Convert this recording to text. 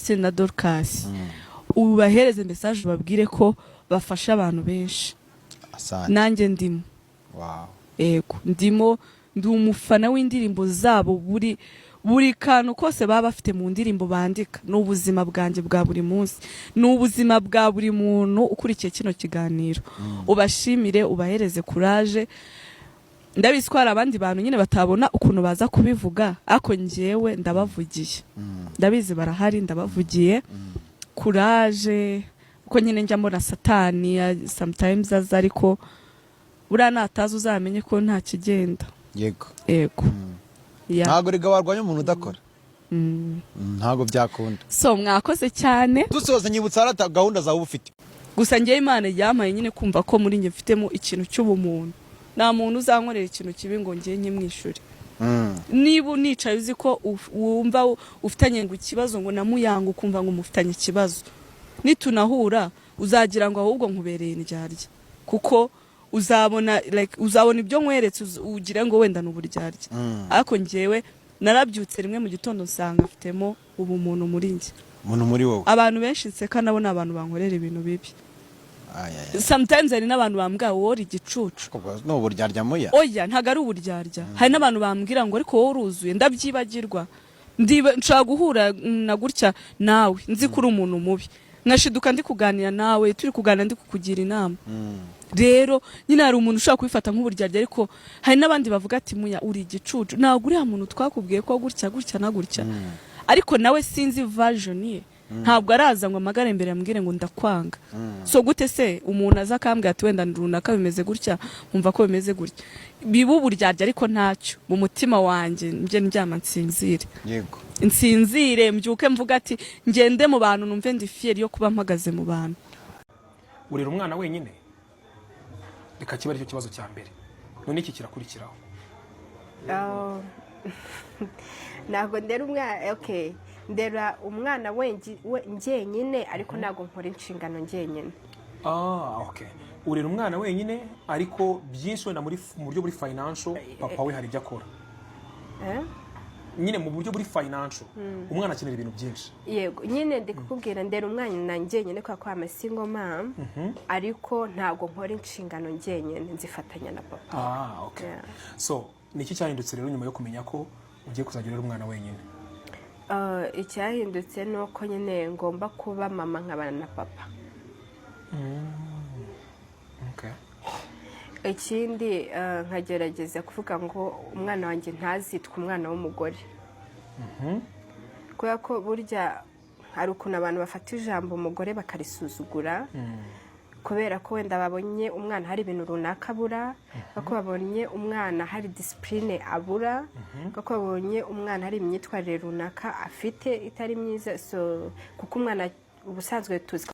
na Dorcas ubahereze message babwire ko bafasha abantu benshi. Nanjye ndimo. Wow. Ego ndimo ndi umufana w'indirimbo zabo buri kantu kose baba bafite mu ndirimbo bandika n'ubuzima bwanjye bwa buri munsi n'ubuzima bwa buri muntu ukurikiye kino kiganiro. Ubashimire ubahereze courage. Ndabizi ko hari abandi bantu nyine batabona ukuntu baza kubivuga ako njyewe ndabavugiye. Ndabizi barahari ndabavugiye. Courage ko nyine njya mbona satani sometimes aza ariko buriya natazi uzamenye ko nta kigenda. Yego. Yego. Ntago riga warwanya umuntu udakora. Ntago byakunda. So mwakoze cyane. Dusoza nyibutsa arata gahunda zawe ufite. Gusa ngiye Imana yampaye nyine kumva ko muri nge mfitemo ikintu cy'ubumuntu. Nta muntu uzankorera ikintu kibi ngo ngiye nyimwishure. Niba unicaye uzi ko wumva ufitanye ngo ikibazo ngo namuyanga ukumva ngo mufitanye ikibazo. Nitunahura uzagira ngo ahubwo nkubereye indyarya. Kuko uzabona ibyo nkweretse ugira ngo wenda n'uburyarya. Ariko ngewe narabyutse rimwe mu gitondo nsanga mfitemo ubumuntu muri nge. Umuntu muri wowe. Abantu benshi nseka nabo n'abantu bankorera ibintu bibi. Sometimes hari n'abantu bambwira wori igicucu. No uburyarya muya. Oya ntago ari uburyarya. Hari n'abantu bambwira ngo ariko wowe uruzuye ndabyibagirwa. Nshaka guhura na gutya nawe nzi kuri umuntu mubi. Nkashiduka ndi kuganira nawe turi kuganira ndi kukugira inama. Rero nyine hari umuntu ushaka kubifata nk'uburyarya ariko hari n'abandi bavuga ati muya uri igicucu. Ntago uriya muntu twakubwiye ko gutya na gutya. Ariko nawe sinzi version ye. Ntabwo araza ngo amagare imbere yambwire ngo ndakwanga. So gute se umuntu aza akambwira ati wenda runaka bimeze gutya umva ko bimeze gutya. Bibu buryarya ariko ntacyo mu mutima wanjye nje ndyama nsinzire. Yego. Nsinzire mbyuke mvuga ati ngende mu bantu numve ndi fier yo kuba mpagaze mu bantu. Urera umwana wenyine reka kiba aricyo kibazo cya mbere. None iki kirakurikiraho. Nago ndera umwana okay. Ndera umwana njyenyine ariko nago nkora inshingano njyenyine. Okay. Urera umwana wenyine ariko byinshi wenda mu buryo buri financial papa we hari ibyo akora. Nyine mu buryo buri financial umwana akenera ibintu byinshi. Yego nyine ndikubwira ndera umwana njyenyine kwa single mom ariko ntago nkora inshingano njyenyine nzifatanya na papa. Okay. Yeah. So niki cyahindutse rero nyuma yo kumenya ko ugiye kuzagira umwana wenyine? Icyahindutse nuko nyine ngomba kuba mama nkabana na papa. Okay. Ikindi nkagerageza kuvuga ngo umwana wanjye ntazitwa umwana w'umugore. Kubera ko burya hari ukuntu abantu bafata ijambo umugore bakarisuzugura. Kubera ko wenda babonye umwana hari ibintu runaka abura, ko babonye umwana hari discipline abura, ko babonye umwana hari imyitwarire runaka afite itari myiza. So kuko umwana ubusanzwe tuzi